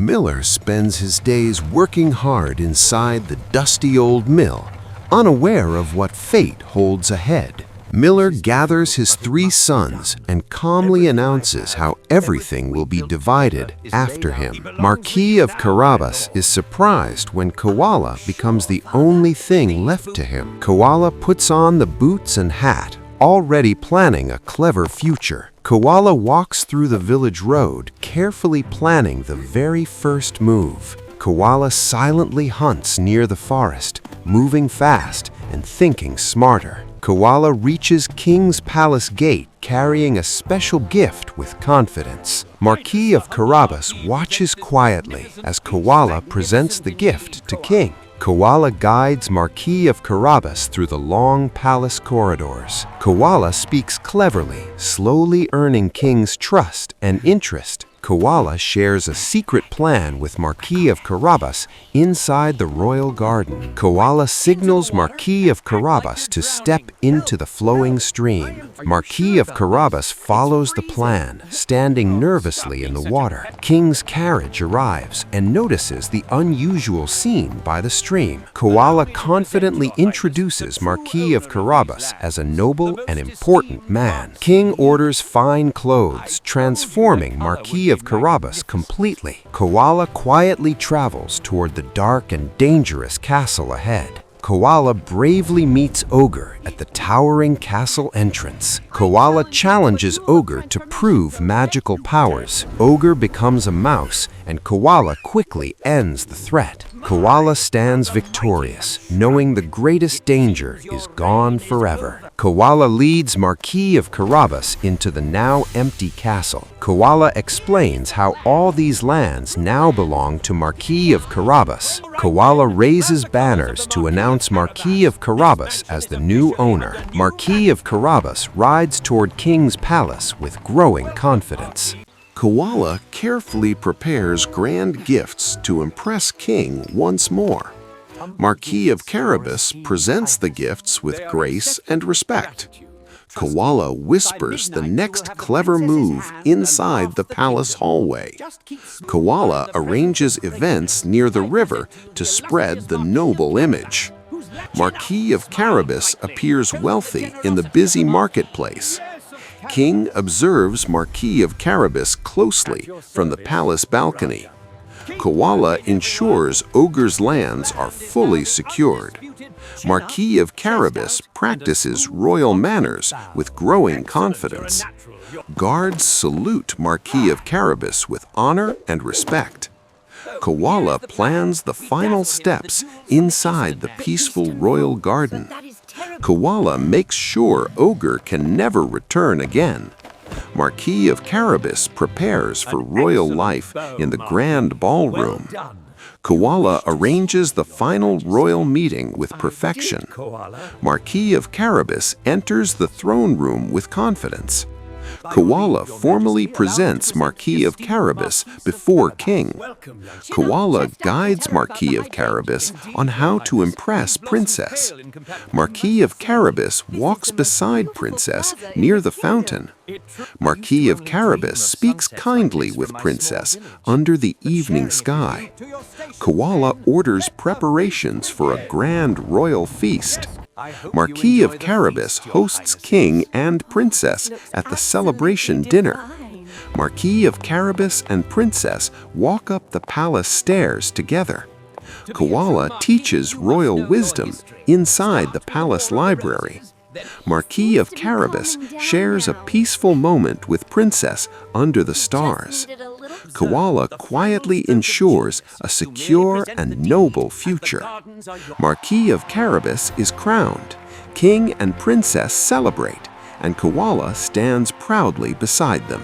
Miller spends his days working hard inside the dusty old mill, unaware of what fate holds ahead. Miller gathers his 3 sons and calmly announces how everything will be divided after him. Marquis of Carabas is surprised when Koala becomes the only thing left to him. Koala puts on the boots and hat, already planning a clever future. Koala walks through the village road, carefully planning the very first move. Koala silently hunts near the forest, moving fast and thinking smarter. Koala reaches King's Palace gate carrying a special gift with confidence. Marquis of Carabas watches quietly as Koala presents the gift to King. Koala guides Marquis of Carabas through the long palace corridors. Koala speaks cleverly, slowly earning King's trust and interest. Koala shares a secret plan with Marquis of Carabas inside the royal garden. Koala signals Marquis of Carabas to step into the flowing stream. Marquis of Carabas follows the plan, standing nervously in the water. King's carriage arrives and notices the unusual scene by the stream. Koala confidently introduces Marquis of Carabas as a noble and important man. King orders fine clothes, transforming Marquis of Carabas completely. Koala quietly travels toward the dark and dangerous castle ahead. Koala bravely meets Ogre at the towering castle entrance. Koala challenges Ogre to prove magical powers. Ogre becomes a mouse, and Koala quickly ends the threat. Koala stands victorious, knowing the greatest danger is gone forever. Koala leads Marquis of Carabas into the now empty castle. Koala explains how all these lands now belong to Marquis of Carabas. Koala raises banners to announce Marquis of Carabas as the new owner. Marquis of Carabas rides toward King's palace with growing confidence. Koala carefully prepares grand gifts to impress King once more. Marquis of Carabas presents the gifts with grace and respect. Koala whispers the next clever move inside the palace hallway. Koala arranges events near the river to spread the noble image. Marquis of Carabas appears wealthy in the busy marketplace. King observes Marquis of Carabas closely from the palace balcony. Koala ensures Ogre's lands are fully secured. Marquis of Carabas practices royal manners with growing confidence. Guards salute Marquis of Carabas with honor and respect. Koala plans the final steps inside the peaceful royal garden. Koala makes sure Ogre can never return again. Marquis of Carabas prepares for royal life in the grand ballroom. Koala arranges the final royal meeting with perfection. Marquis of Carabas enters the throne room with confidence. Koala formally presents Marquis of Carabas before King. Koala guides Marquis of Carabas on how to impress Princess. Marquis of Carabas walks beside Princess near the fountain. Marquis of Carabas speaks kindly with Princess under the evening sky. Koala orders preparations for a grand royal feast. Marquis of Carabas hosts King and Princess at the celebration dinner. Marquis of Carabas and Princess walk up the palace stairs together. Koala teaches royal wisdom inside the palace library. Marquis of Carabas shares a peaceful moment with Princess under the stars. Koala quietly ensures a secure and noble future. Marquis of Carabas is crowned. King and Princess celebrate, and Koala stands proudly beside them.